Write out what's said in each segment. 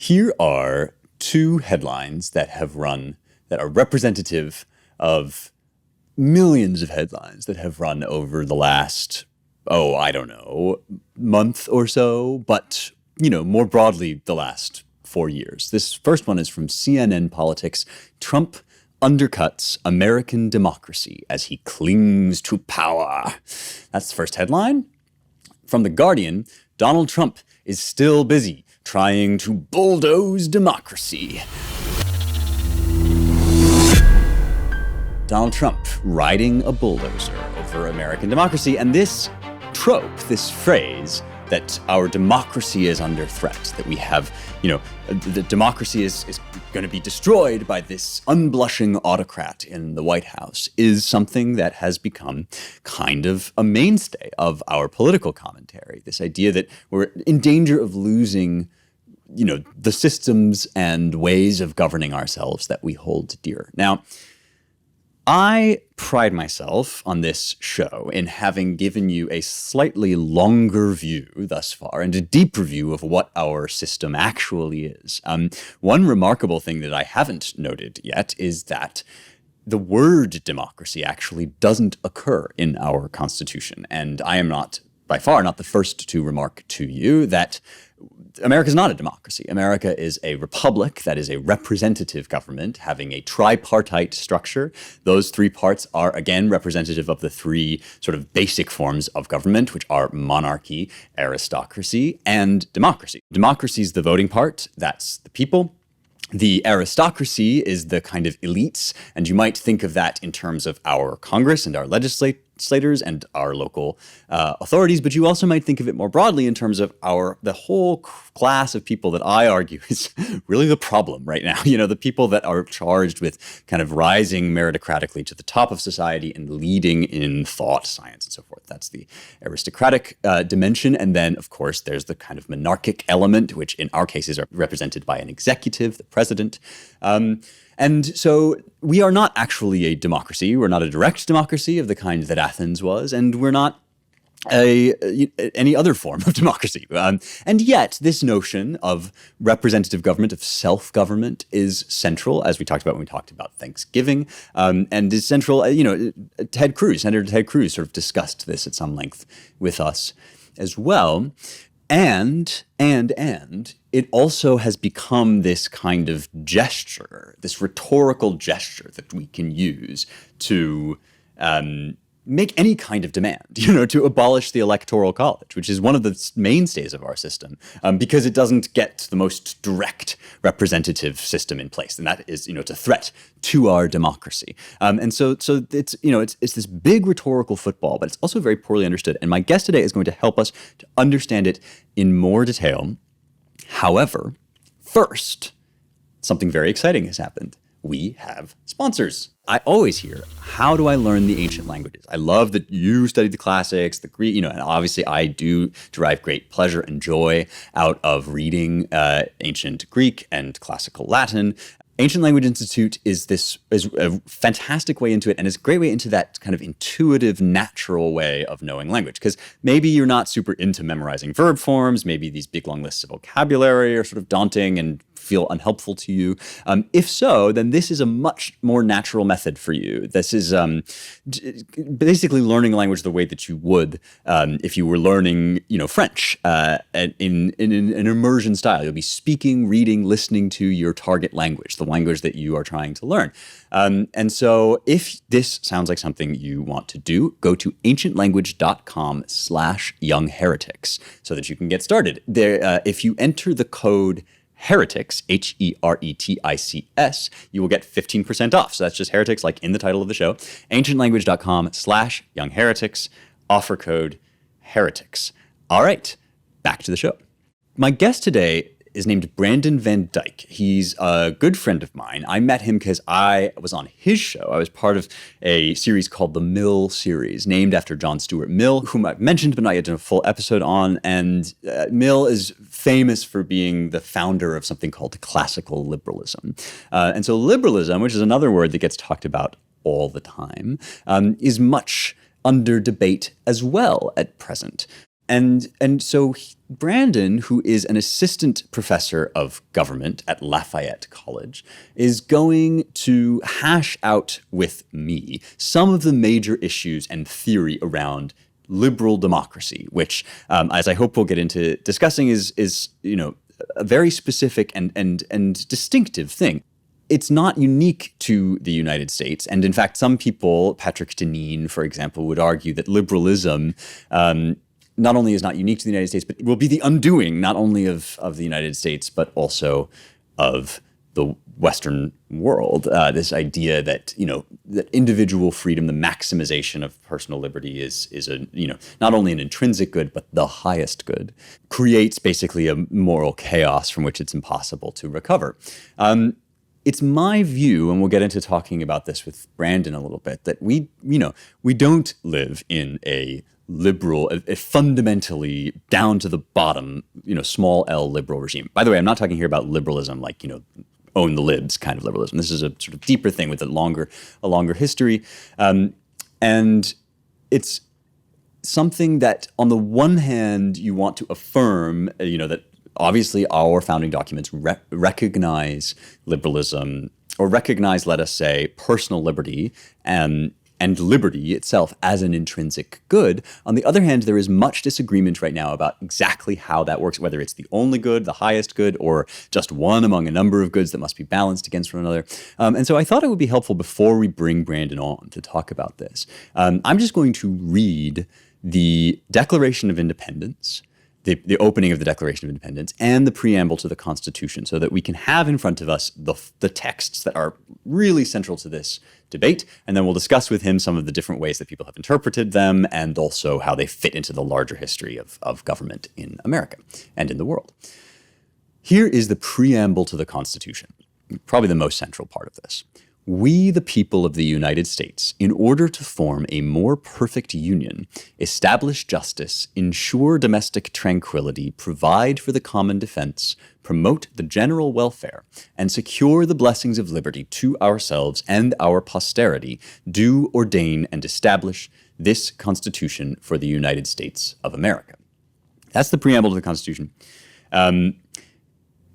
Here are two headlines that have run, that are representative of millions of headlines that have run over the last, I don't know, month or so, but, more broadly, the last 4 years. This first one is from CNN Politics. Trump undercuts American democracy as he clings to power. That's the first headline. From The Guardian, Donald Trump is still busy trying to bulldoze democracy. Donald Trump riding a bulldozer over American democracy. And this trope, this phrase, that our democracy is under threat, that we have, the democracy is going to be destroyed by this unblushing autocrat in the White House, is something that has become kind of a mainstay of our political commentary. This idea that we're in danger of losing, the systems and ways of governing ourselves that we hold dear. Now, I pride myself on this show in having given you a slightly longer view thus far and a deeper view of what our system actually is. One remarkable thing that I haven't noted yet is that the word democracy actually doesn't occur in our Constitution. And I am not, by far, not the first to remark to you that America is not a democracy. America is a republic that is a representative government having a tripartite structure. Those three parts are, again, representative of the three sort of basic forms of government, which are monarchy, aristocracy, and democracy. Democracy is the voting part. That's the people. The aristocracy is the kind of elites, and you might think of that in terms of our Congress and our legislators and our local authorities, but you also might think of it more broadly in terms of the whole class of people that I argue is really the problem right now. The people that are charged with kind of rising meritocratically to the top of society and leading in thought, science, and so forth. That's the aristocratic dimension. And then, of course, there's the kind of monarchic element, which in our cases are represented by an executive, the president. And so we are not actually a democracy. We're not a direct democracy of the kind that Athens was, and we're not any other form of democracy. And yet this notion of representative government, of self-government, is central, as we talked about when we talked about Thanksgiving, and is central. Senator Ted Cruz sort of discussed this at some length with us as well. And it also has become this kind of gesture, this rhetorical gesture that we can use to make any kind of demand, to abolish the Electoral College, which is one of the mainstays of our system, because it doesn't get the most direct representative system in place. And that is, it's a threat to our democracy. And so it's, it's this big rhetorical football, but it's also very poorly understood. And my guest today is going to help us to understand it in more detail. However, first, something very exciting has happened. We have sponsors. I always hear, how do I learn the ancient languages? I love that you studied the classics, the Greek, and obviously I do derive great pleasure and joy out of reading ancient Greek and classical Latin. Ancient Language Institute is a fantastic way into it, and it's a great way into that kind of intuitive, natural way of knowing language. Because maybe you're not super into memorizing verb forms, maybe these big long lists of vocabulary are sort of daunting and feel unhelpful to you. If so, then this is a much more natural method for you. This is basically learning a language the way that you would if you were learning, French in an immersion style. You'll be speaking, reading, listening to your target language, the language that you are trying to learn. And so if this sounds like something you want to do, go to ancientlanguage.com/youngheretics so that you can get started. There, if you enter the code Heretics, Heretics, you will get 15% off. So that's just Heretics, like in the title of the show. ancientlanguage.com/youngheretics, offer code Heretics. All right, back to the show. My guest today is named Brandon Van Dyck. He's a good friend of mine. I met him because I was on his show. I was part of a series called the Mill series, named after John Stuart Mill, whom I've mentioned but not yet done a full episode on. And Mill is famous for being the founder of something called classical liberalism. And so liberalism, which is another word that gets talked about all the time, is much under debate as well at present. And so Brandon, who is an assistant professor of government at Lafayette College, is going to hash out with me some of the major issues and theory around liberal democracy, which, as I hope we'll get into discussing, is a very specific and distinctive thing. It's not unique to the United States. And in fact, some people, Patrick Deneen, for example, would argue that liberalism not only is not unique to the United States, but will be the undoing not only of the United States, but also of the Western world. This idea that, that individual freedom, the maximization of personal liberty is not only an intrinsic good, but the highest good, creates basically a moral chaos from which it's impossible to recover. It's my view, and we'll get into talking about this with Brandon a little bit, that we don't live in a liberal, a fundamentally down to the bottom, small L liberal regime. By the way, I'm not talking here about liberalism like, own the libs kind of liberalism. This is a sort of deeper thing with a longer history. And it's something that on the one hand, you want to affirm, that obviously our founding documents recognize liberalism, or recognize, let us say, personal liberty and liberty itself as an intrinsic good. On the other hand, there is much disagreement right now about exactly how that works, whether it's the only good, the highest good, or just one among a number of goods that must be balanced against one another. And so I thought it would be helpful before we bring Brandon on to talk about this. I'm just going to read the Declaration of Independence, the opening of the Declaration of Independence, and the preamble to the Constitution, so that we can have in front of us the texts that are really central to this debate, and then we'll discuss with him some of the different ways that people have interpreted them, and also how they fit into the larger history of government in America and in the world. Here is the preamble to the Constitution, probably the most central part of this. We, the people of the United States, in order to form a more perfect union, establish justice, ensure domestic tranquility, provide for the common defense, promote the general welfare, and secure the blessings of liberty to ourselves and our posterity, do ordain and establish this Constitution for the United States of America. That's the preamble to the Constitution.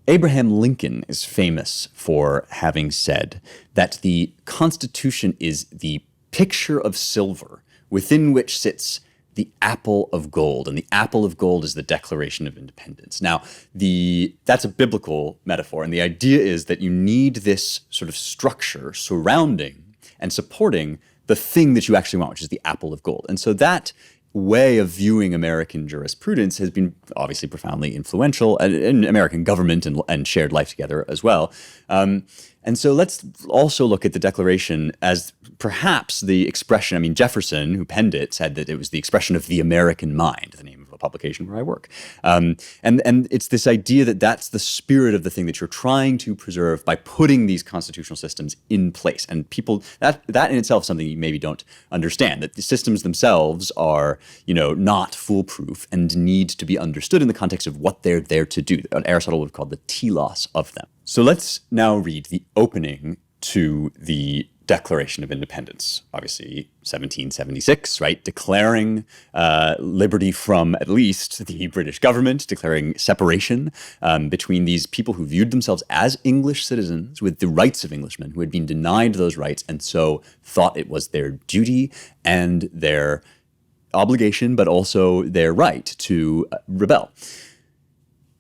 Abraham Lincoln is famous for having said that the Constitution is the picture of silver within which sits the apple of gold, and the apple of gold is the Declaration of Independence. Now, that's a biblical metaphor, and the idea is that you need this sort of structure surrounding and supporting the thing that you actually want, which is the apple of gold. And so that way of viewing American jurisprudence has been obviously profoundly influential in American government and shared life together as well. And so let's also look at the Declaration as perhaps the expression. I mean, Jefferson, who penned it, said that it was the expression of the American mind, the name of a publication where I work. And it's this idea that that's the spirit of the thing that you're trying to preserve by putting these constitutional systems in place. And people, that in itself is something you maybe don't understand, that the systems themselves are, not foolproof and need to be understood in the context of what they're there to do. What Aristotle would have called the telos of them. So let's now read the opening to the Declaration of Independence, obviously 1776, right? Declaring liberty from at least the British government, declaring separation between these people who viewed themselves as English citizens with the rights of Englishmen who had been denied those rights, and so thought it was their duty and their obligation, but also their right to rebel.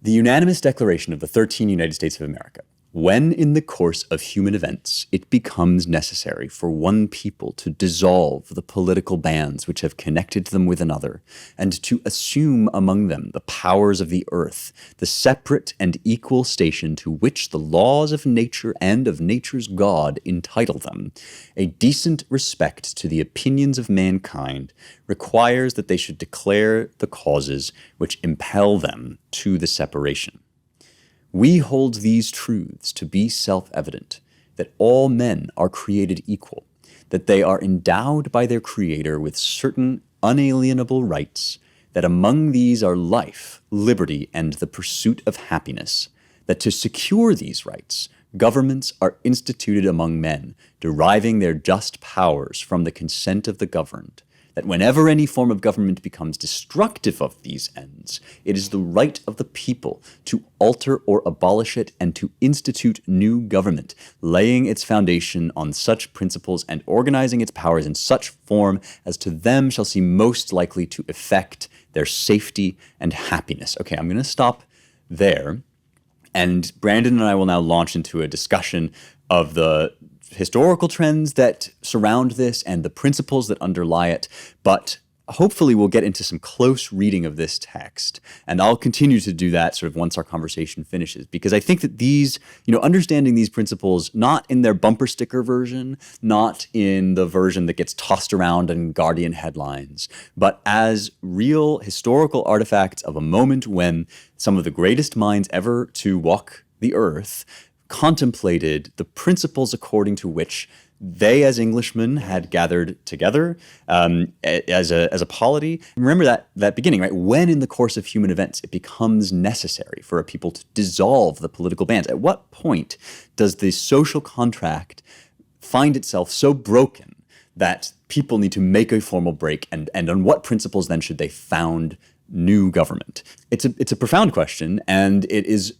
The unanimous declaration of the 13 United States of America. When in the course of human events it becomes necessary for one people to dissolve the political bands which have connected them with another, and to assume among them the powers of the earth, the separate and equal station to which the laws of nature and of nature's God entitle them, a decent respect to the opinions of mankind requires that they should declare the causes which impel them to the separation. We hold these truths to be self-evident, that all men are created equal, that they are endowed by their Creator with certain unalienable rights, that among these are life, liberty, and the pursuit of happiness, that to secure these rights, governments are instituted among men, deriving their just powers from the consent of the governed, that whenever any form of government becomes destructive of these ends, it is the right of the people to alter or abolish it and to institute new government, laying its foundation on such principles and organizing its powers in such form as to them shall seem most likely to effect their safety and happiness. Okay, I'm going to stop there. And Brandon and I will now launch into a discussion of the historical trends that surround this and the principles that underlie it. But hopefully we'll get into some close reading of this text. And I'll continue to do that sort of once our conversation finishes, because I think that these, understanding these principles, not in their bumper sticker version, not in the version that gets tossed around in Guardian headlines, but as real historical artifacts of a moment when some of the greatest minds ever to walk the earth contemplated the principles according to which they, as Englishmen, had gathered together as a polity. Remember that beginning, right? When in the course of human events it becomes necessary for a people to dissolve the political bands. At what point does the social contract find itself so broken that people need to make a formal break? And on what principles then should they found new government? It's a profound question, and it is,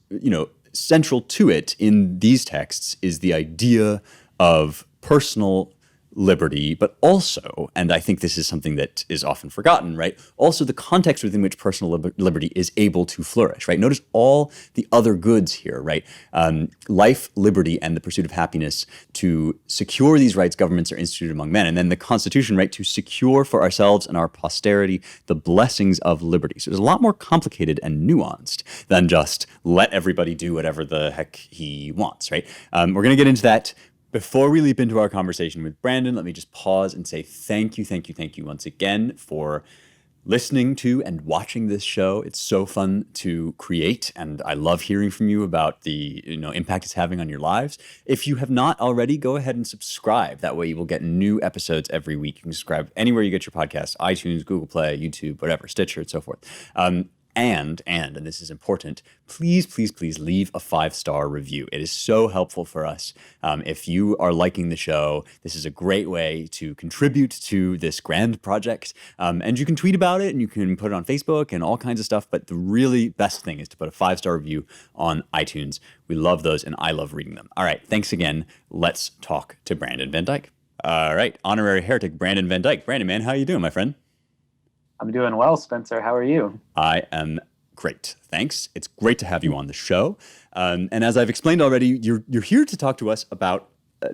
central to it in these texts is the idea of personal liberty, but also, and I think this is something that is often forgotten, right? Also the context within which personal liberty is able to flourish, right? Notice all the other goods here, right? Life, liberty, and the pursuit of happiness. To secure these rights, governments are instituted among men. And then the Constitution, right? To secure for ourselves and our posterity the blessings of liberty. So it's a lot more complicated and nuanced than just let everybody do whatever the heck he wants, right? We're going to get into that. Before we leap into our conversation with Brandon, let me just pause and say thank you once again for listening to and watching this show. It's so fun to create, and I love hearing from you about the impact it's having on your lives. If you have not already, go ahead and subscribe. That way you will get new episodes every week. You can subscribe anywhere you get your podcasts, iTunes, Google Play, YouTube, whatever, Stitcher, and so forth. And this is important, please leave a 5-star review. It is so helpful for us. If you are liking the show, this is a great way to contribute to this grand project. And you can tweet about it and you can put it on Facebook and all kinds of stuff. But the really best thing is to put a 5-star review on iTunes. We love those and I love reading them. All right. Thanks again. Let's talk to Brandon Van Dyck. All right. Honorary heretic Brandon Van Dyck. Brandon, man, how you doing, my friend? I'm doing well, Spencer. How are you? I am great. Thanks. It's great to have you on the show. And as I've explained already, you're here to talk to us about a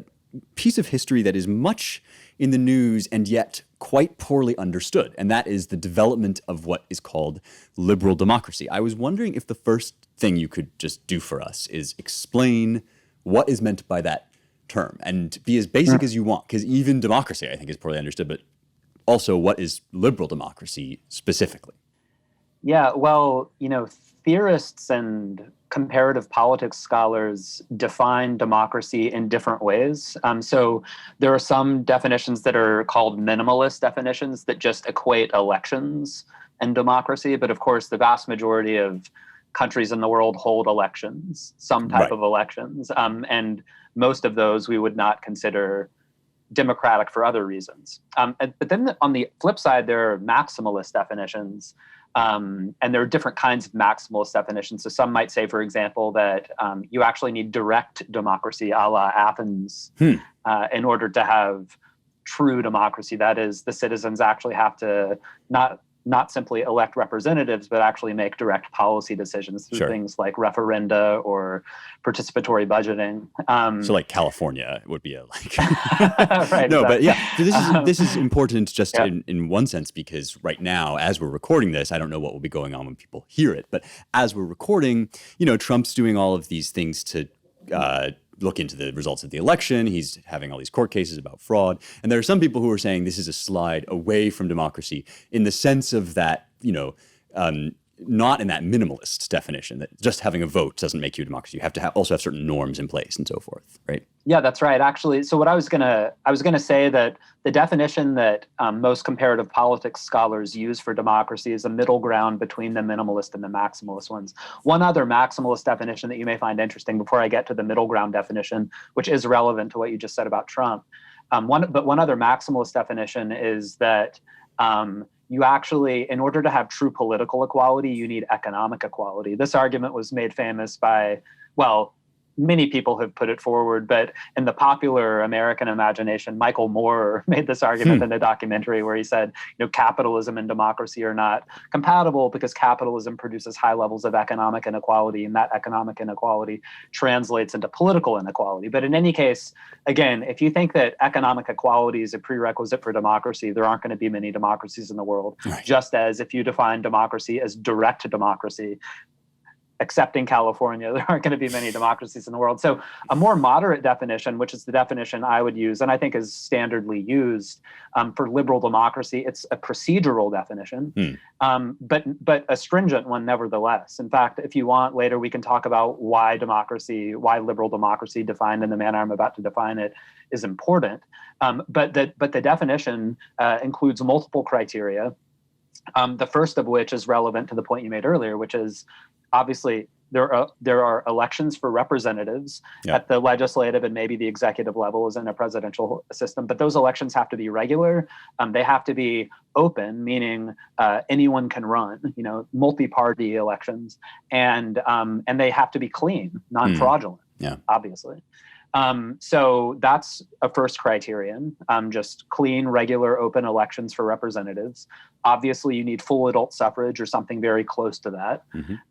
piece of history that is much in the news and yet quite poorly understood. And that is the development of what is called liberal democracy. I was wondering if the first thing you could just do for us is explain what is meant by that term and be as basic as you want, because even democracy, I think, is poorly understood. But also, what is liberal democracy specifically? Yeah, well, theorists and comparative politics scholars define democracy in different ways. So there are some definitions that are called minimalist definitions that just equate elections and democracy. But of course, the vast majority of countries in the world hold elections, some type of elections. And most of those we would not consider democratic for other reasons. But then on the flip side, there are maximalist definitions, and there are different kinds of maximalist definitions. So some might say, for example, that you actually need direct democracy a la Athens in order to have true democracy. That is, the citizens actually have to not simply elect representatives, but actually make direct policy decisions through things like referenda or participatory budgeting. So like California would be a like. Right, no, exactly. but yeah, so this is important just in one sense, because right now, as we're recording this, I don't know what will be going on when people hear it, but as we're recording, Trump's doing all of these things to look into the results of the election. He's having all these court cases about fraud. And there are some people who are saying this is a slide away from democracy in the sense of that, not in that minimalist definition that just having a vote doesn't make you a democracy. You have to also have certain norms in place and so forth, right? Yeah, that's right. Actually, so what I was gonna say that the definition that most comparative politics scholars use for democracy is a middle ground between the minimalist and the maximalist ones. One other maximalist definition that you may find interesting before I get to the middle ground definition, which is relevant to what you just said about Trump. One other maximalist definition is that You actually, in order to have true political equality, you need economic equality. This argument was made famous by, well, many people have put it forward, but in the popular American imagination, Michael Moore made this argument in a documentary where he said, capitalism and democracy are not compatible because capitalism produces high levels of economic inequality, and that economic inequality translates into political inequality. But in any case, again, if you think that economic equality is a prerequisite for democracy, there aren't going to be many democracies in the world. Right. Just as if you define democracy as direct democracy, excepting California, there aren't going to be many democracies in the world. So a more moderate definition, which is the definition I would use, and I think is standardly used for liberal democracy, it's a procedural definition, but a stringent one nevertheless. In fact, if you want, later we can talk about why liberal democracy defined in the manner I'm about to define it is important. But the definition includes multiple criteria. The first of which is relevant to the point you made earlier, which is obviously there are elections for representatives at the legislative and maybe the executive level as in a presidential system, but those elections have to be regular. They have to be open, meaning anyone can run, multi-party elections, and they have to be clean, non-fraudulent, obviously. So that's a first criterion, just clean, regular, open elections for representatives. Obviously, you need full adult suffrage or something very close to that.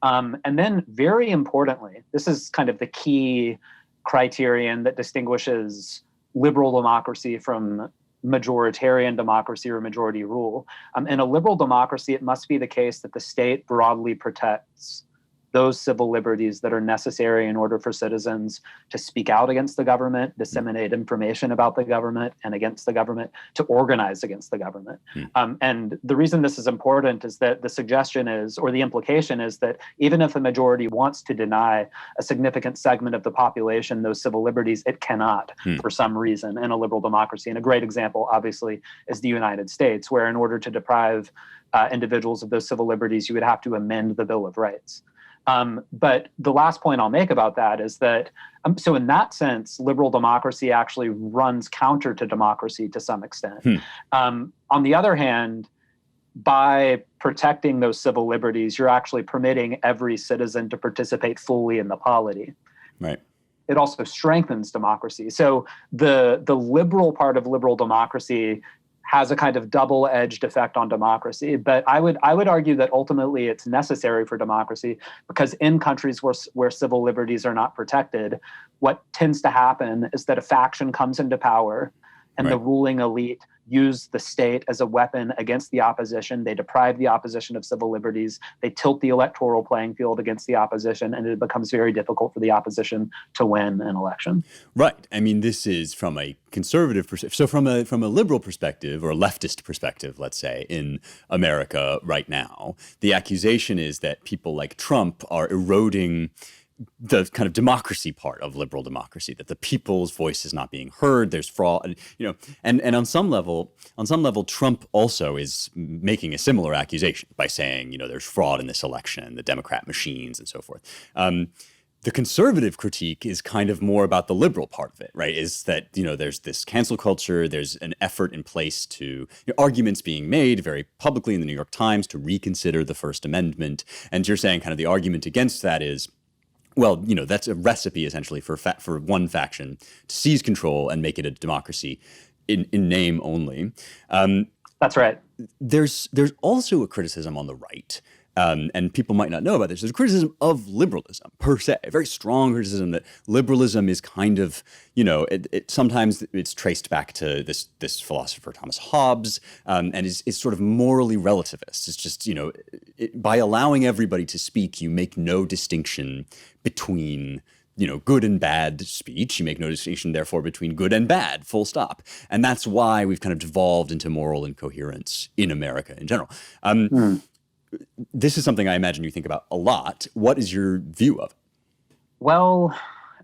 And then very importantly, this is kind of the key criterion that distinguishes liberal democracy from majoritarian democracy or majority rule. In a liberal democracy, it must be the case that the state broadly protects those civil liberties that are necessary in order for citizens to speak out against the government, disseminate information about the government and against the government, to organize against the government. And the reason this is important is that the suggestion is, or the implication is, that even if the majority wants to deny a significant segment of the population those civil liberties, it cannot for some reason in a liberal democracy. And a great example, obviously, is the United States, where in order to deprive individuals of those civil liberties, you would have to amend the Bill of Rights. But the last point I'll make about that is that, so in that sense, liberal democracy actually runs counter to democracy to some extent. On the other hand, by protecting those civil liberties, you're actually permitting every citizen to participate fully in the polity. Right. It also strengthens democracy. So the liberal part of liberal democracy has a kind of double-edged effect on democracy. But I would argue that ultimately it's necessary for democracy, because in countries where civil liberties are not protected, what tends to happen is that a faction comes into power and the ruling elite use the state as a weapon against the opposition. They deprive the opposition of civil liberties. They tilt the electoral playing field against the opposition, and it becomes very difficult for the opposition to win an election. Right. I mean, this is from a conservative perspective. So from a liberal perspective, or a leftist perspective, let's say, in America right now, the accusation is that people like Trump are eroding the kind of democracy part of liberal democracy, that the people's voice is not being heard, there's fraud, and on some level, Trump also is making a similar accusation by saying, there's fraud in this election, the Democrat machines and so forth. The conservative critique is kind of more about the liberal part of it, right? Is that, there's this cancel culture, there's an effort in place to, arguments being made very publicly in the New York Times to reconsider the First Amendment. And you're saying kind of the argument against that is, well, that's a recipe essentially for one faction to seize control and make it a democracy in name only. That's right. There's also a criticism on the right, and people might not know about this. There's a criticism of liberalism per se, a very strong criticism that liberalism is kind of, sometimes it's traced back to this philosopher Thomas Hobbes, and is sort of morally relativist. It's just, by allowing everybody to speak, you make no distinction between good and bad speech. You make no distinction, therefore, between good and bad, full stop. And that's why we've kind of devolved into moral incoherence in America in general. This is something I imagine you think about a lot. What is your view of it? Well,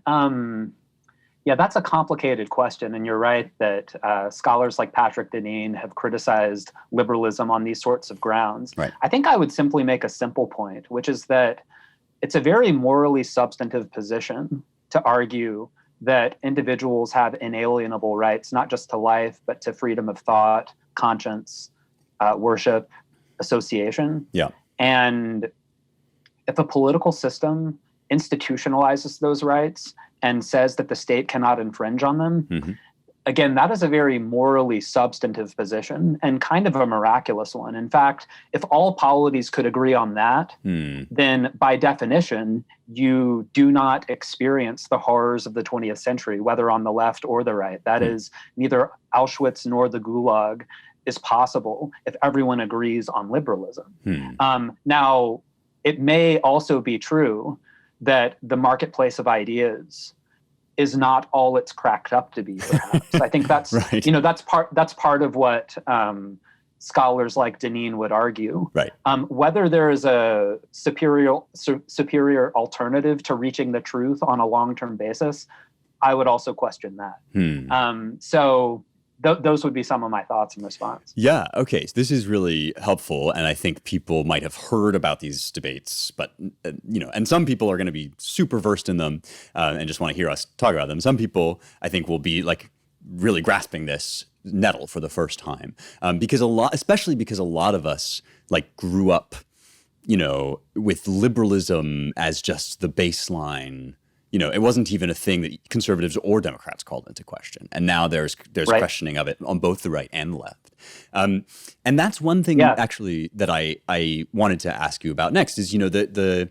that's a complicated question. And you're right that scholars like Patrick Deneen have criticized liberalism on these sorts of grounds. Right. I think I would simply make a simple point, which is that it's a very morally substantive position to argue that individuals have inalienable rights, not just to life, but to freedom of thought, conscience, worship, association. Yeah. And if a political system institutionalizes those rights and says that the state cannot infringe on them, again, that is a very morally substantive position and kind of a miraculous one. In fact, if all polities could agree on that, then by definition, you do not experience the horrors of the 20th century, whether on the left or the right. That is, neither Auschwitz nor the Gulag is possible if everyone agrees on liberalism. Now, it may also be true that the marketplace of ideas is not all it's cracked up to be, perhaps. I think that's right. That's part of what scholars like Deneen would argue. Right. Whether there is a superior alternative to reaching the truth on a long-term basis, I would also question that. So those would be some of my thoughts in response. Yeah. Okay. So this is really helpful, and I think people might have heard about these debates, but and some people are going to be super versed in them and just want to hear us talk about them. Some people, I think, will be like really grasping this nettle for the first time especially because a lot of us like grew up, with liberalism as just the baseline. It wasn't even a thing that conservatives or Democrats called into question. And now there's right. questioning of it on both the right and the left. And that's one thing actually that I wanted to ask you about next is, the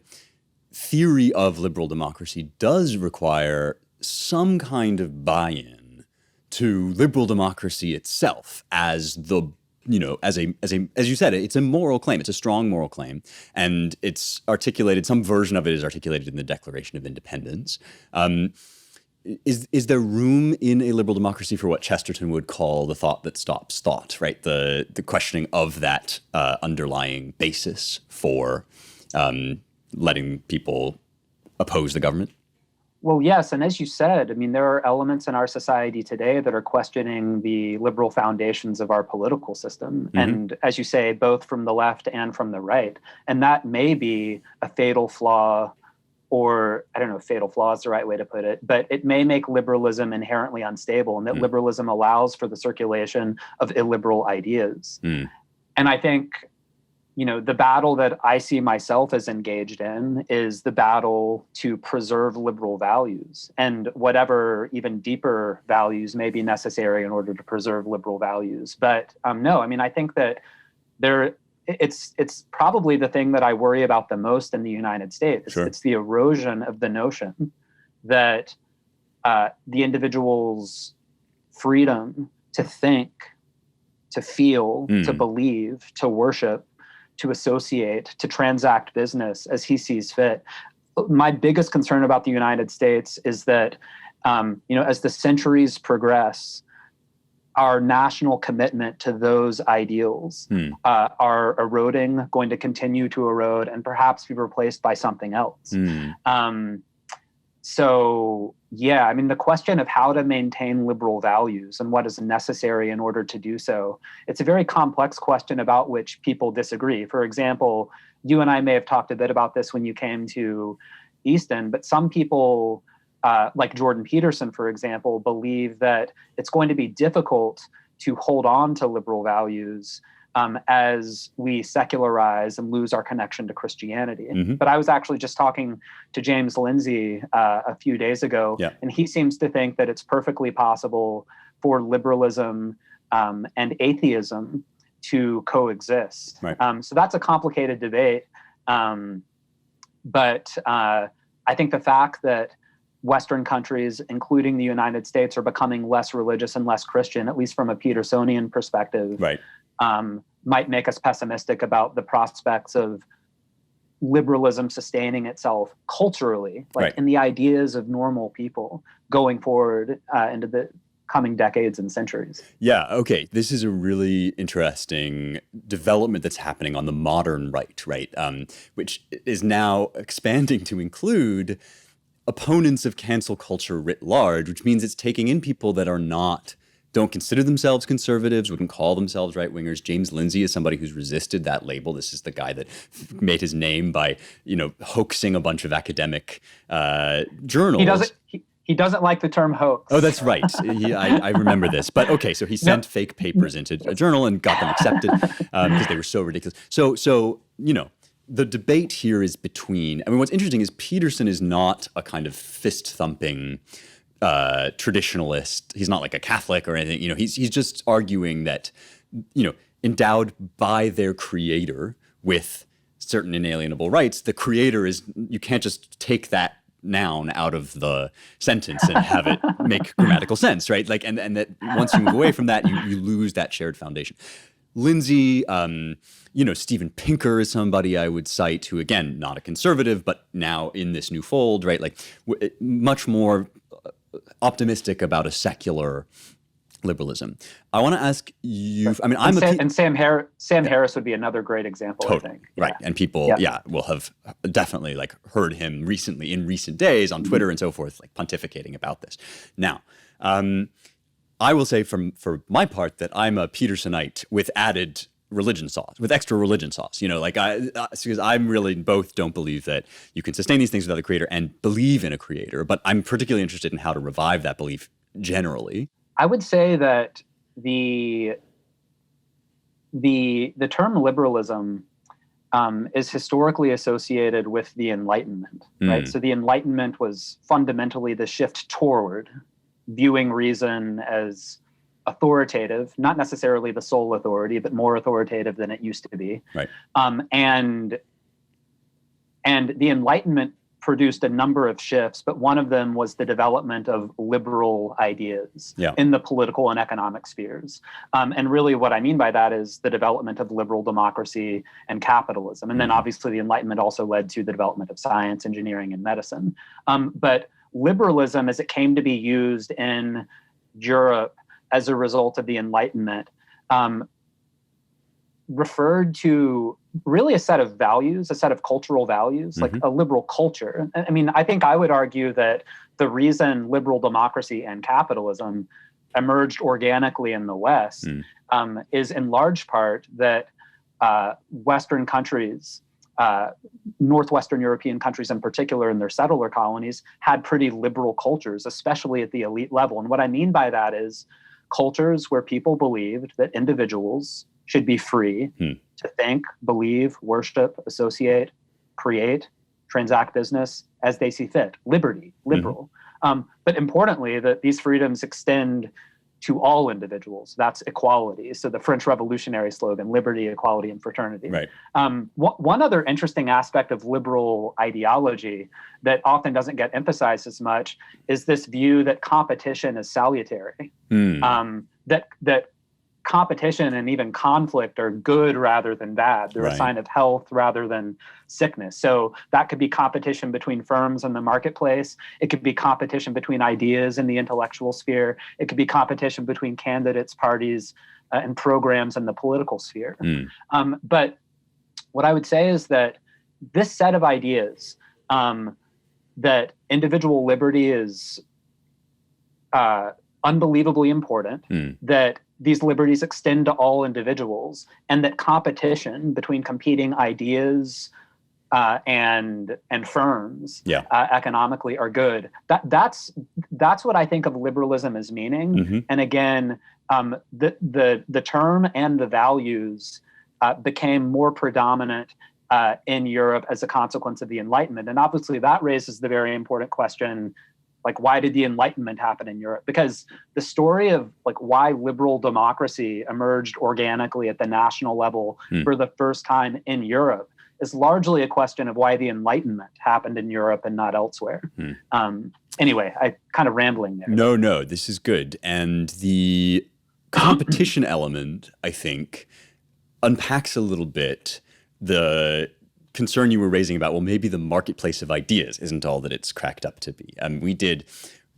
theory of liberal democracy does require some kind of buy-in to liberal democracy itself as as you said, it's a moral claim. It's a strong moral claim. And it's articulated, some version of it is articulated in the Declaration of Independence. Is there room in a liberal democracy for what Chesterton would call the thought that stops thought, right? The questioning of that underlying basis for letting people oppose the government? Well, yes. And as you said, there are elements in our society today that are questioning the liberal foundations of our political system. And as you say, both from the left and from the right. And that may be a fatal flaw, or I don't know if fatal flaw is the right way to put it, but it may make liberalism inherently unstable, and that liberalism allows for the circulation of illiberal ideas. And I think the battle that I see myself as engaged in is the battle to preserve liberal values and whatever even deeper values may be necessary in order to preserve liberal values. But no, I think that it's probably the thing that I worry about the most in the United States. Sure. It's the erosion of the notion that the individual's freedom to think, to feel, to believe, to worship, to associate, to transact business as he sees fit. My biggest concern about the United States is that, as the centuries progress, our national commitment to those ideals are eroding, going to continue to erode, and perhaps be replaced by something else. So, the question of how to maintain liberal values and what is necessary in order to do so, it's a very complex question about which people disagree. For example, you and I may have talked a bit about this when you came to Easton, but some people, like Jordan Peterson, for example, believe that it's going to be difficult to hold on to liberal values as we secularize and lose our connection to Christianity. But I was actually just talking to James Lindsay a few days ago, and he seems to think that it's perfectly possible for liberalism and atheism to coexist. Right. So that's a complicated debate. But I think the fact that Western countries, including the United States, are becoming less religious and less Christian, at least from a Petersonian perspective, right. Might make us pessimistic about the prospects of liberalism sustaining itself culturally, in the ideas of normal people going forward into the coming decades and centuries. Yeah, okay. This is a really interesting development that's happening on the modern right, which is now expanding to include opponents of cancel culture writ large, which means it's taking in people that don't consider themselves conservatives, wouldn't call themselves right-wingers. James Lindsay is somebody who's resisted that label. This is the guy that made his name by, hoaxing a bunch of academic journals. He doesn't like the term hoax. Oh, that's right. I remember this. But okay, so he sent fake papers into a journal and got them accepted because they were so ridiculous. So the debate here is between. I mean, what's interesting is Peterson is not a kind of fist-thumping traditionalist. He's not like a Catholic or anything. He's just arguing that endowed by their creator with certain inalienable rights, the creator is. You can't just take that noun out of the sentence and have it make grammatical sense, right? Like, and that once you move away from that, you lose that shared foundation. Lindsay, Steven Pinker is somebody I would cite who, again, not a conservative, but now in this new fold, right? Like, much more optimistic about a secular liberalism. I want to ask you. I mean, Sam Harris would be another great example. Totally, I think. Right, and people, will have definitely like heard him recently in recent days on Twitter and so forth, like pontificating about this. Now, I will say for my part that I'm a Petersonite with added religion sauce, with extra religion sauce. Because I'm really both don't believe that you can sustain these things without a creator and believe in a creator, but I'm particularly interested in how to revive that belief generally. I would say that the term liberalism is historically associated with the Enlightenment, right? So the Enlightenment was fundamentally the shift toward viewing reason as authoritative, not necessarily the sole authority, but more authoritative than it used to be. Right. And the Enlightenment produced a number of shifts, but one of them was the development of liberal ideas in the political and economic spheres. And really what I mean by that is the development of liberal democracy and capitalism. And then obviously the Enlightenment also led to the development of science, engineering, and medicine. But liberalism, as it came to be used in Europe as a result of the Enlightenment, referred to really a set of values, a set of cultural values, like a liberal culture. I mean, I think I would argue that the reason liberal democracy and capitalism emerged organically in the West is in large part that Western countries, Northwestern European countries in particular, in their settler colonies, had pretty liberal cultures, especially at the elite level. And what I mean by that is cultures where people believed that individuals should be free to think, believe, worship, associate, create, transact business as they see fit. Liberty, liberal. But importantly, that these freedoms extend to all individuals. That's equality. So the French Revolutionary slogan, liberty, equality, and fraternity. Right. One other interesting aspect of liberal ideology that often doesn't get emphasized as much is this view that competition is salutary. That competition and even conflict are good rather than bad. They're a sign of health rather than sickness. So that could be competition between firms in the marketplace. It could be competition between ideas in the intellectual sphere. It could be competition between candidates, parties, and programs in the political sphere. But what I would say is that this set of ideas, that individual liberty is unbelievably important, that these liberties extend to all individuals, and that competition between competing ideas and firms economically are good. That's what I think of liberalism as meaning. And again, the term and the values became more predominant in Europe as a consequence of the Enlightenment. And obviously that raises the very important question, like, why did the Enlightenment happen in Europe? Because the story of like why liberal democracy emerged organically at the national level for the first time in Europe is largely a question of why the Enlightenment happened in Europe and not elsewhere. Anyway, I kind of rambling there. No, this is good. And the competition element, I think, unpacks a little bit the concern you were raising about, well, maybe the marketplace of ideas isn't all that it's cracked up to be. We did,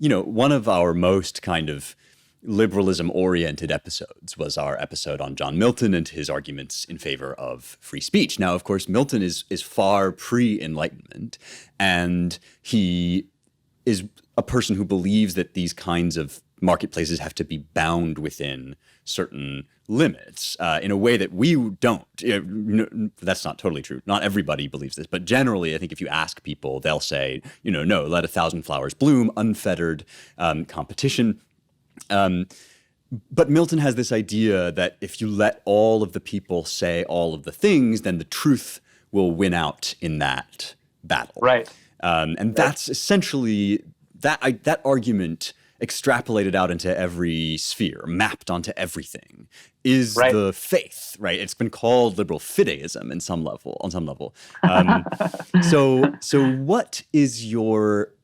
one of our most kind of liberalism-oriented episodes was our episode on John Milton and his arguments in favor of free speech. Now, of course, Milton is far pre-Enlightenment, and he is a person who believes that these kinds of marketplaces have to be bound within certain limits in a way that we don't. That's not totally true. Not everybody believes this, but generally, I think if you ask people, they'll say, no, let 1,000 flowers bloom, unfettered competition. But Milton has this idea that if you let all of the people say all of the things, then the truth will win out in that battle. Right. And that's essentially that argument extrapolated out into every sphere, mapped onto everything, is the faith, right? It's been called liberal fideism on some level. So what is your,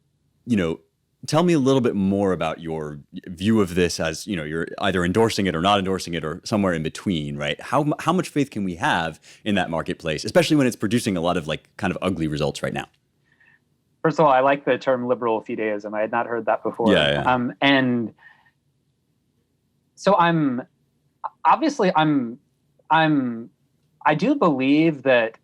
tell me a little bit more about your view of this as, you're either endorsing it or not endorsing it or somewhere in between, right? How much faith can we have in that marketplace, especially when it's producing a lot of kind of ugly results right now? First of all, I like the term liberal fideism. I had not heard that before. Yeah. And so I do believe that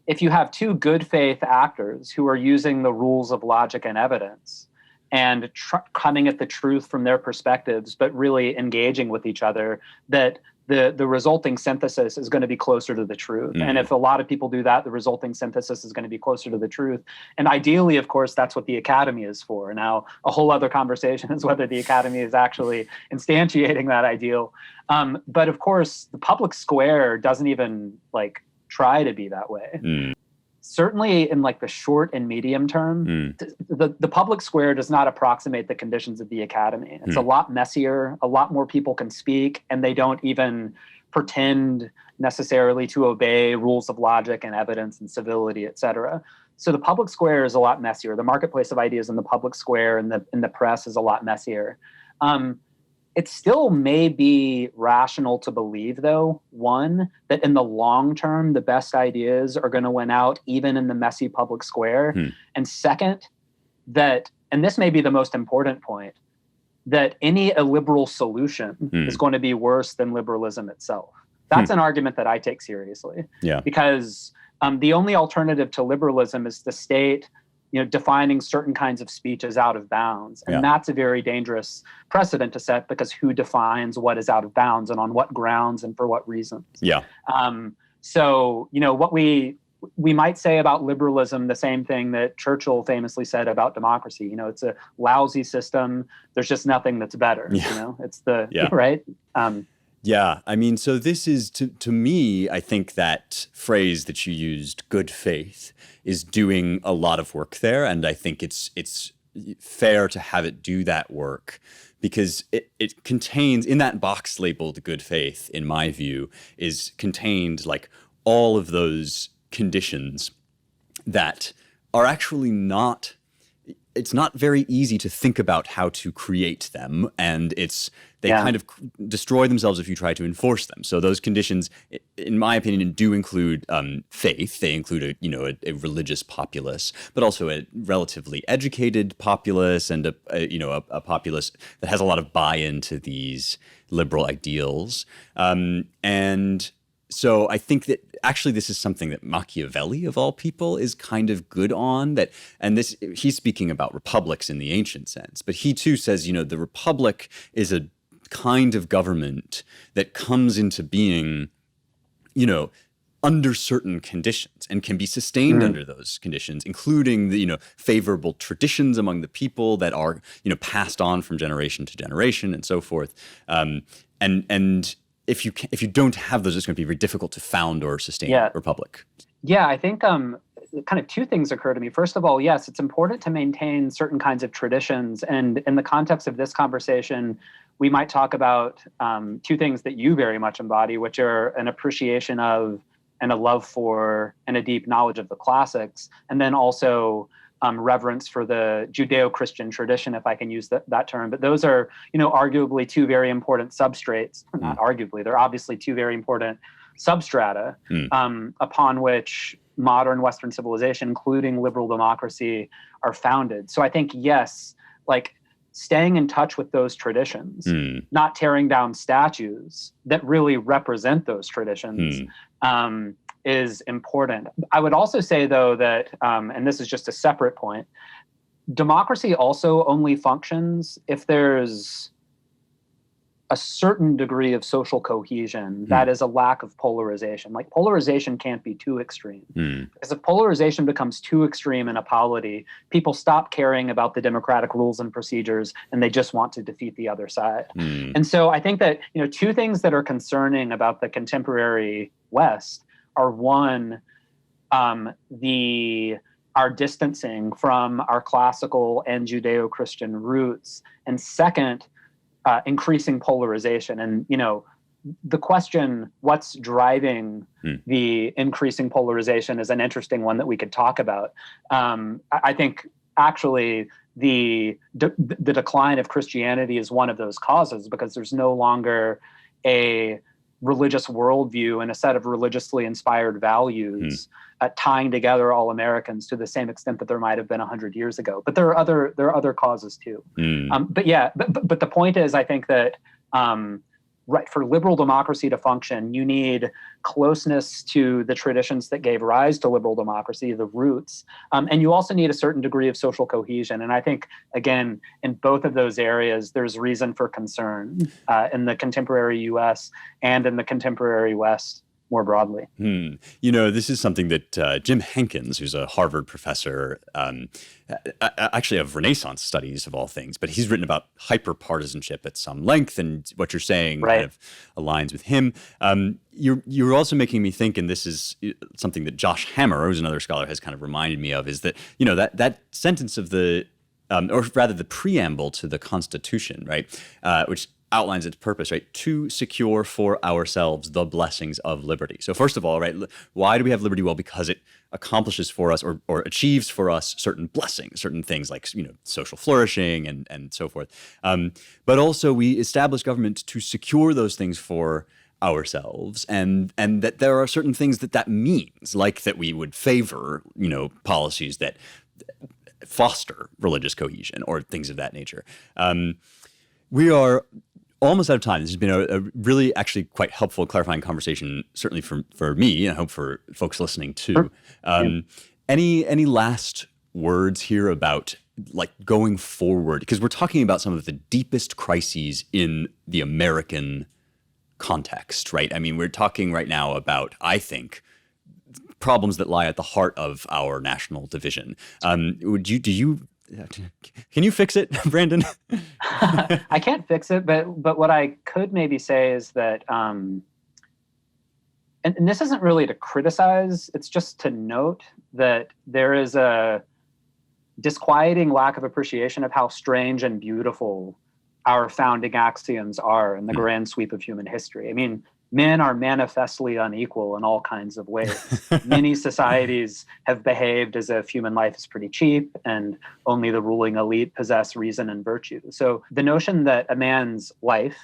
if you have two good faith actors who are using the rules of logic and evidence and coming at the truth from their perspectives, but really engaging with each other, that the resulting synthesis is going to be closer to the truth. And if a lot of people do that, the resulting synthesis is going to be closer to the truth. And ideally, of course, that's what the academy is for. Now, a whole other conversation is whether the academy is actually instantiating that ideal. But of course, the public square doesn't even try to be that way. Certainly in the short and medium term, the public square does not approximate the conditions of the academy. It's a lot messier, a lot more people can speak, and they don't even pretend necessarily to obey rules of logic and evidence and civility, et cetera. So the public square is a lot messier. The marketplace of ideas in the public square and in the press is a lot messier. It still may be rational to believe, though, one, that in the long term, the best ideas are going to win out even in the messy public square. And second, that, and this may be the most important point, that any illiberal solution is going to be worse than liberalism itself. That's an argument that I take seriously. Because the only alternative to liberalism is the state defining certain kinds of speech as out of bounds. And that's a very dangerous precedent to set, because who defines what is out of bounds and on what grounds and for what reasons? So, what we might say about liberalism, the same thing that Churchill famously said about democracy. It's a lousy system. There's just nothing that's better. It's the, right? So this is, to me, I think that phrase that you used, good faith, is doing a lot of work there. And I think it's fair to have it do that work, because it contains, in that box labeled good faith, in my view, is contained all of those conditions that are actually not, it's not very easy to think about how to create them, and they kind of destroy themselves if you try to enforce them. So those conditions, in my opinion, do include faith. They include a religious populace, but also a relatively educated populace, and a populace that has a lot of buy-in to these liberal ideals. And so I think that actually this is something that Machiavelli, of all people, is kind of good on. He's speaking about republics in the ancient sense, but he too says, the republic is a kind of government that comes into being, under certain conditions and can be sustained under those conditions, including the, favorable traditions among the people that are, passed on from generation to generation and so forth. And if you don't have those, it's going to be very difficult to found or sustain a republic. Yeah, I think kind of two things occur to me. First of all, yes, it's important to maintain certain kinds of traditions. And in the context of this conversation, we might talk about two things that you very much embody, which are an appreciation of and a love for and a deep knowledge of the classics, and then also reverence for the Judeo-Christian tradition, if I can use that term. But those are, arguably two very important substrates. Not arguably, they're obviously two very important substrata upon which modern Western civilization, including liberal democracy, are founded. So I think, yes, staying in touch with those traditions, not tearing down statues that really represent those traditions, is important. I would also say, though, that, and this is just a separate point, democracy also only functions if there's a certain degree of social cohesion that is a lack of polarization. Like, polarization can't be too extreme. Because if polarization becomes too extreme in a polity, people stop caring about the democratic rules and procedures, and they just want to defeat the other side. And so I think that, two things that are concerning about the contemporary West are, one, our distancing from our classical and Judeo-Christian roots, and second, increasing polarization. And, the question, what's driving the increasing polarization, is an interesting one that we could talk about. I think actually the decline of Christianity is one of those causes, because there's no longer a religious worldview and a set of religiously inspired values tying together all Americans to the same extent that there might have been 100 years ago. But there are other causes too. But the point is, I think that right, for liberal democracy to function, you need closeness to the traditions that gave rise to liberal democracy, the roots, and you also need a certain degree of social cohesion. And I think, again, in both of those areas, there's reason for concern in the contemporary U.S. and in the contemporary West more broadly. This is something that Jim Hankins, who's a Harvard professor, actually of Renaissance studies of all things, but he's written about hyper-partisanship at some length, and what you're saying kind of aligns with him. You're also making me think, and this is something that Josh Hammer, who's another scholar, has kind of reminded me of, is that, that sentence of the, or rather the preamble to the Constitution, right, which outlines its purpose, right, to secure for ourselves the blessings of liberty. So first of all, right, why do we have liberty? Well, because it accomplishes for us or achieves for us certain blessings, certain things like, social flourishing and so forth. But also we establish government to secure those things for ourselves, and that there are certain things that means, like that we would favor, policies that foster religious cohesion or things of that nature. We are almost out of time. This has been a really actually quite helpful, clarifying conversation, certainly for me, and I hope for folks listening too. Any last words here about like going forward? Because we're talking about some of the deepest crises in the American context, right? I mean, we're talking right now about, I think, problems that lie at the heart of our national division. Can you fix it, Brandon? I can't fix it, but what I could maybe say is that, and this isn't really to criticize, it's just to note that there is a disquieting lack of appreciation of how strange and beautiful our founding axioms are in the grand sweep of human history. I mean, men are manifestly unequal in all kinds of ways. Many societies have behaved as if human life is pretty cheap and only the ruling elite possess reason and virtue. So the notion that a man's life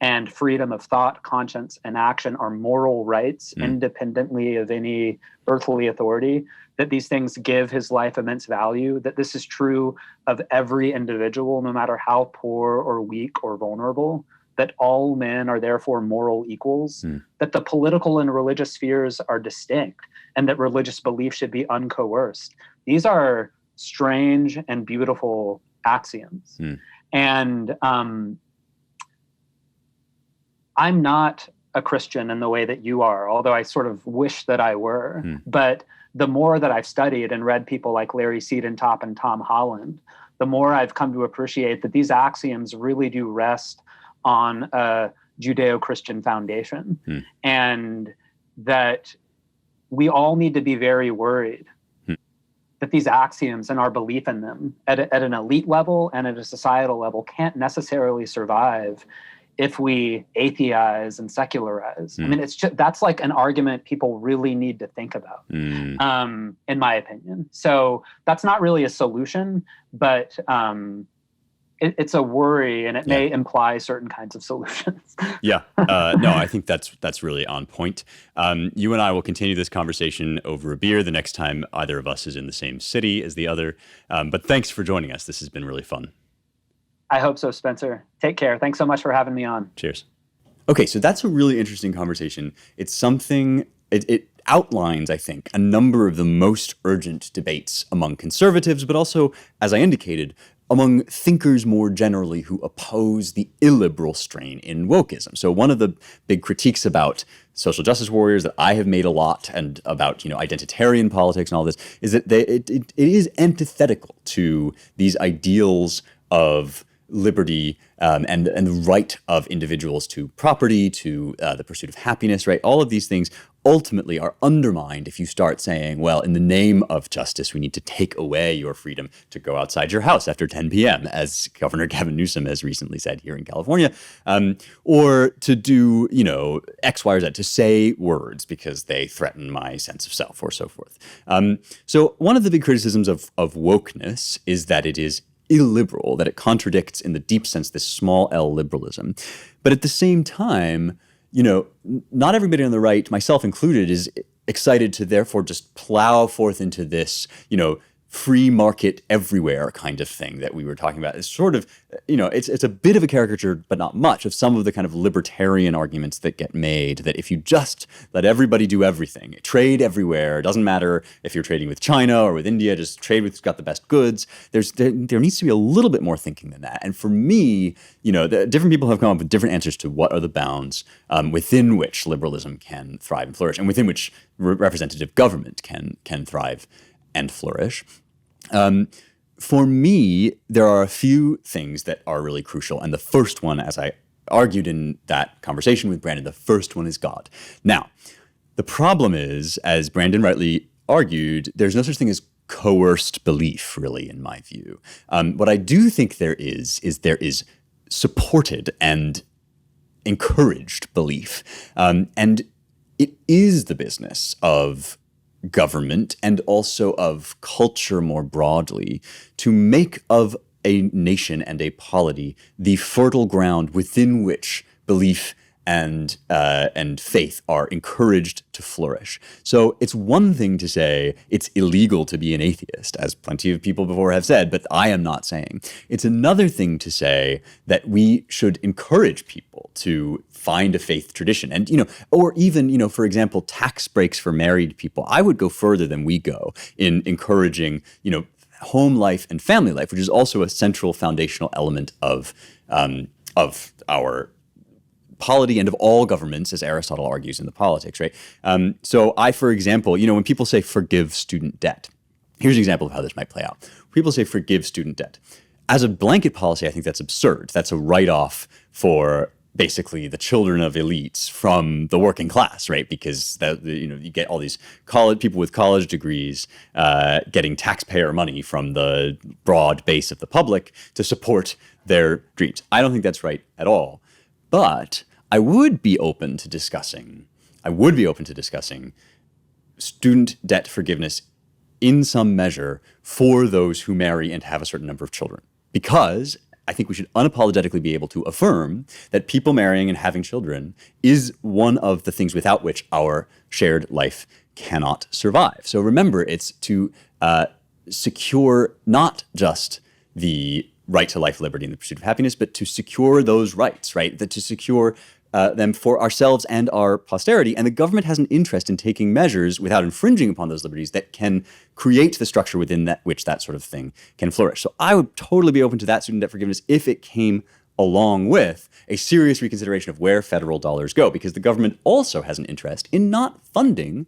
and freedom of thought, conscience, and action are moral rights independently of any earthly authority, that these things give his life immense value, that this is true of every individual, no matter how poor or weak or vulnerable, that all men are therefore moral equals, that the political and religious spheres are distinct, and that religious belief should be uncoerced. These are strange and beautiful axioms. And I'm not a Christian in the way that you are, although I sort of wish that I were. But the more that I've studied and read people like Larry Siedentop and Tom Holland, the more I've come to appreciate that these axioms really do rest on a Judeo-Christian foundation, and that we all need to be very worried that these axioms and our belief in them at an elite level and at a societal level can't necessarily survive if we atheize and secularize. I mean, it's just, that's like an argument people really need to think about, in my opinion. So that's not really a solution, but it's a worry, and it may imply certain kinds of solutions. No, I think that's really on point. You and I will continue this conversation over a beer the next time either of us is in the same city as the other. But thanks for joining us. This has been really fun. I hope so, Spencer. Take care. Thanks so much for having me on. Cheers. Okay, so that's a really interesting conversation. It's something, it outlines, I think, a number of the most urgent debates among conservatives, but also, as I indicated, among thinkers more generally who oppose the illiberal strain in wokeism. So one of the big critiques about social justice warriors that I have made a lot, and about identitarian politics and all this, is that it is antithetical to these ideals of liberty and the right of individuals to property, to the pursuit of happiness, right? All of these things ultimately are undermined if you start saying, well, in the name of justice, we need to take away your freedom to go outside your house after 10 p.m., as Governor Gavin Newsom has recently said here in California, or to do, X, Y, or Z, to say words because they threaten my sense of self or so forth. So one of the big criticisms of wokeness is that it is illiberal, that it contradicts in the deep sense this small L liberalism. But at the same time, not everybody on the right, myself included, is excited to therefore just plow forth into this, free market everywhere kind of thing that we were talking about. It's sort of, it's a bit of a caricature, but not much, of some of the kind of libertarian arguments that get made, that if you just let everybody do everything, trade everywhere, it doesn't matter if you're trading with China or with India, just trade with who's got the best goods. There needs to be a little bit more thinking than that. And for me, different people have come up with different answers to what are the bounds within which liberalism can thrive and flourish, and within which representative government can thrive and flourish. For me, there are a few things that are really crucial. And the first one, as I argued in that conversation with Brandon, the first one is God. Now, the problem is, as Brandon rightly argued, there's no such thing as coerced belief, really, in my view. What I do think there is supported and encouraged belief. And it is the business of government and also of culture more broadly to make of a nation and a polity the fertile ground within which belief and faith are encouraged to flourish. So it's one thing to say it's illegal to be an atheist, as plenty of people before have said, but I am not saying. It's another thing to say that we should encourage people to find a faith tradition. And, or even, for example, tax breaks for married people. I would go further than we go in encouraging, home life and family life, which is also a central foundational element of our polity and of all governments, as Aristotle argues in the Politics, right? So I, for example, when people say forgive student debt, here's an example of how this might play out. People say forgive student debt. As a blanket policy, I think that's absurd. That's a write-off for basically the children of elites from the working class, right? Because you get all these people with college degrees getting taxpayer money from the broad base of the public to support their dreams. I don't think that's right at all. But I would be open to discussing student debt forgiveness in some measure for those who marry and have a certain number of children. Because I think we should unapologetically be able to affirm that people marrying and having children is one of the things without which our shared life cannot survive. So remember, it's to secure not just the right to life, liberty, and the pursuit of happiness, but to secure those rights, right? That to secure them for ourselves and our posterity. And the government has an interest in taking measures without infringing upon those liberties that can create the structure within which that sort of thing can flourish. So I would totally be open to that student debt forgiveness if it came along with a serious reconsideration of where federal dollars go, because the government also has an interest in not funding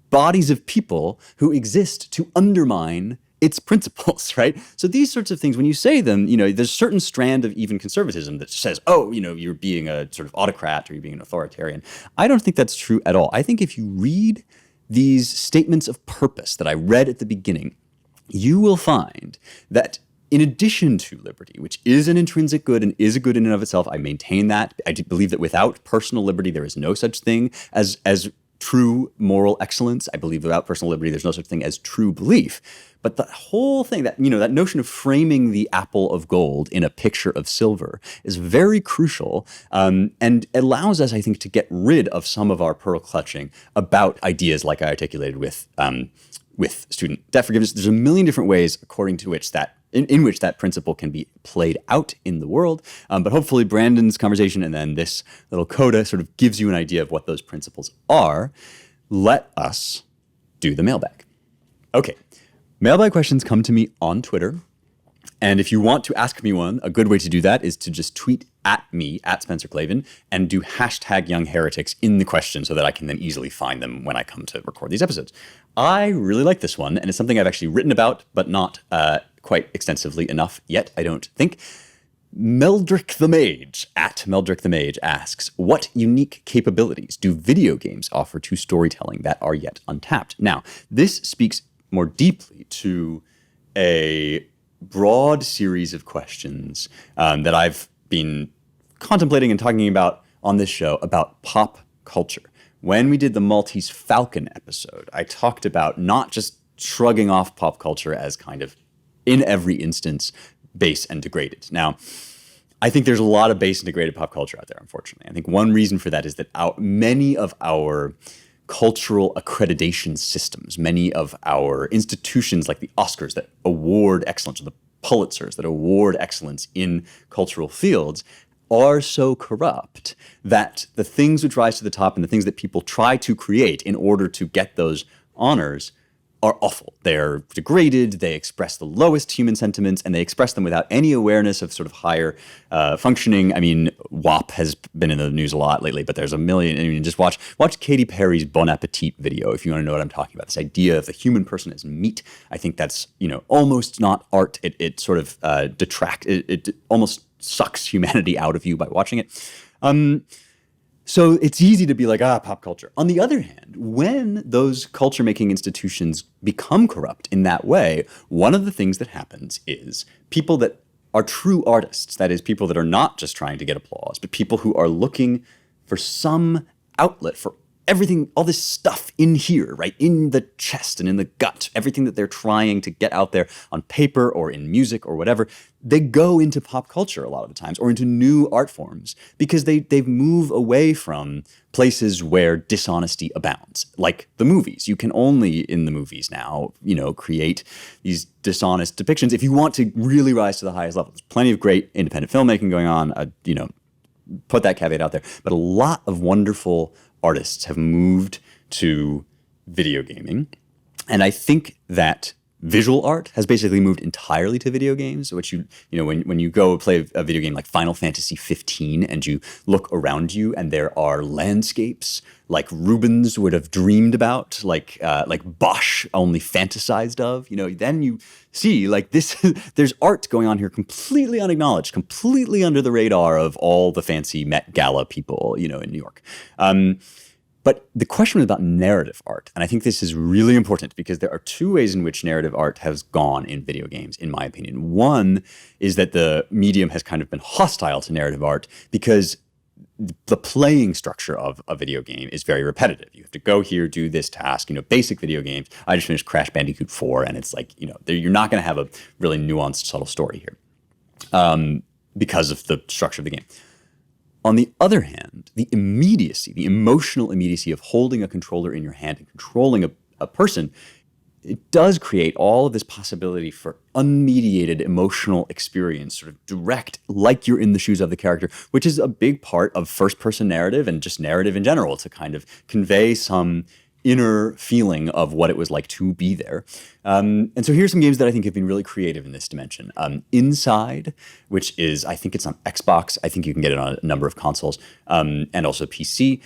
bodies of people who exist to undermine its principles, right? So these sorts of things, when you say them, there's a certain strand of even conservatism that says, you're being a sort of autocrat or you're being an authoritarian. I don't think that's true at all. I think if you read these statements of purpose that I read at the beginning, you will find that in addition to liberty, which is an intrinsic good and is a good in and of itself, I maintain that. I do believe that without personal liberty, there is no such thing as true moral excellence. I believe without personal liberty, there's no such thing as true belief. But the whole thing, that notion of framing the apple of gold in a picture of silver is very crucial, and allows us, I think, to get rid of some of our pearl clutching about ideas like I articulated with student debt forgiveness. There's a million different ways according to which in which that principle can be played out in the world. But hopefully Brandon's conversation and then this little coda sort of gives you an idea of what those principles are. let us do the mailbag. Okay, mailbag questions come to me on Twitter. And if you want to ask me one, a good way to do that is to just tweet at me, at Spencer Klavan, and do hashtag Young Heretics in the question so that I can then easily find them when I come to record these episodes. I really like this one, and it's something I've actually written about, but not quite extensively enough yet, I don't think. Meldrick the Mage, at Meldrick the Mage, asks, what unique capabilities do video games offer to storytelling that are yet untapped? Now, this speaks more deeply to a broad series of questions that I've been contemplating and talking about on this show about pop culture. When we did the Maltese Falcon episode, I talked about not just shrugging off pop culture as kind of, in every instance, base and degraded. Now, I think there's a lot of base and degraded pop culture out there, unfortunately. I think one reason for that is that many of our cultural accreditation systems, many of our institutions like the Oscars that award excellence, or the Pulitzers that award excellence in cultural fields, are so corrupt that the things which rise to the top and the things that people try to create in order to get those honors are awful. They're degraded, they express the lowest human sentiments, and they express them without any awareness of sort of higher functioning. I mean, WAP has been in the news a lot lately, but there's a million. I mean, just watch Katy Perry's Bon Appetit video if you want to know what I'm talking about. This idea of the human person as meat. I think that's, almost not art. It sort of detracts, it almost sucks humanity out of you by watching it. So it's easy to be like, pop culture. On the other hand, when those culture-making institutions become corrupt in that way, one of the things that happens is people that are true artists, that is, people that are not just trying to get applause, but people who are looking for some outlet for everything, all this stuff in here, right? In the chest and in the gut, everything that they're trying to get out there on paper or in music or whatever, they go into pop culture a lot of the times or into new art forms because they move away from places where dishonesty abounds, like the movies. You can only, in the movies now, create these dishonest depictions if you want to really rise to the highest level. There's plenty of great independent filmmaking going on, put that caveat out there. But a lot of wonderful artists have moved to video gaming. And I think that visual art has basically moved entirely to video games, which when you go play a video game like Final Fantasy 15 and you look around you and there are landscapes like Rubens would have dreamed about, like Bosch only fantasized of, then you see like this, there's art going on here completely unacknowledged, completely under the radar of all the fancy Met Gala people, in New York. But the question was about narrative art. And I think this is really important because there are two ways in which narrative art has gone in video games, in my opinion. One is that the medium has kind of been hostile to narrative art because the playing structure of a video game is very repetitive. You have to go here, do this task, basic video games. I just finished Crash Bandicoot 4 and it's like, you're not going to have a really nuanced, subtle story here because of the structure of the game. On the other hand, the immediacy, the emotional immediacy of holding a controller in your hand and controlling a person, it does create all of this possibility for unmediated emotional experience, sort of direct, like you're in the shoes of the character, which is a big part of first-person narrative and just narrative in general, to kind of convey some inner feeling of what it was like to be there. And so here's some games that I think have been really creative in this dimension. Inside, which is, I think it's on Xbox. I think you can get it on a number of consoles, and also PC.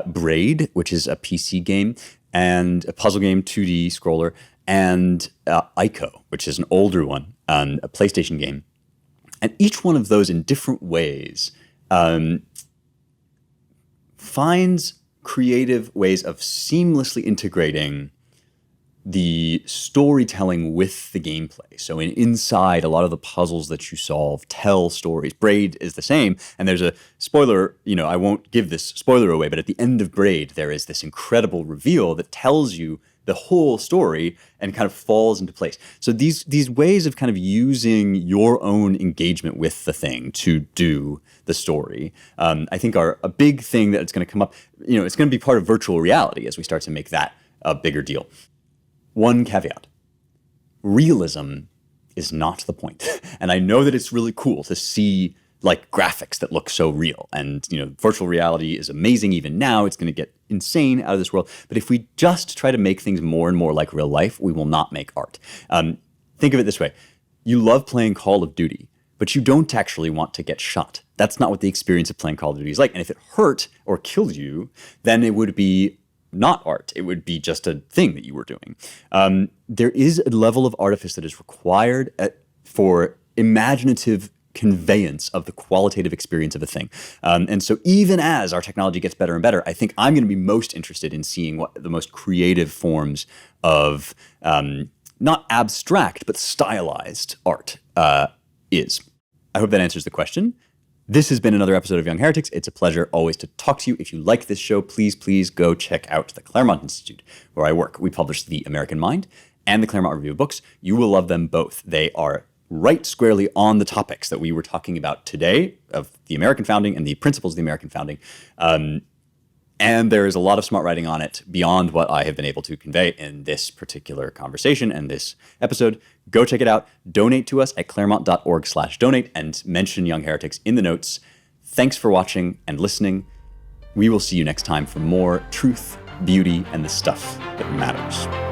Braid, which is a PC game, and a puzzle game, 2D scroller, and Ico, which is an older one, a PlayStation game. And each one of those in different ways finds creative ways of seamlessly integrating the storytelling with the gameplay. So inside, a lot of the puzzles that you solve tell stories. Braid is the same, and there's a spoiler, I won't give this spoiler away, but at the end of Braid, there is this incredible reveal that tells you the whole story and kind of falls into place. So these ways of kind of using your own engagement with the thing to do the story, I think are a big thing that's going to come up. It's going to be part of virtual reality as we start to make that a bigger deal. One caveat: realism is not the point. And I know that it's really cool to see like graphics that look so real. And, virtual reality is amazing even now. It's going to get insane, out of this world. But if we just try to make things more and more like real life, we will not make art. Think of it this way. You love playing Call of Duty, but you don't actually want to get shot. That's not what the experience of playing Call of Duty is like. And if it hurt or killed you, then it would be not art. It would be just a thing that you were doing. There is a level of artifice that is required for imaginative conveyance of the qualitative experience of a thing. And so even as our technology gets better and better, I think I'm going to be most interested in seeing what the most creative forms of not abstract, but stylized art is. I hope that answers the question. This has been another episode of Young Heretics. It's a pleasure always to talk to you. If you like this show, please go check out the Claremont Institute, where I work. We publish The American Mind and the Claremont Review of Books. You will love them both. They are right squarely on the topics that we were talking about today of the American founding and the principles of the American founding. And there is a lot of smart writing on it beyond what I have been able to convey in this particular conversation and this episode. Go check it out. Donate to us at claremont.org/donate and mention Young Heretics in the notes. Thanks for watching and listening. We will see you next time for more truth, beauty, and the stuff that matters.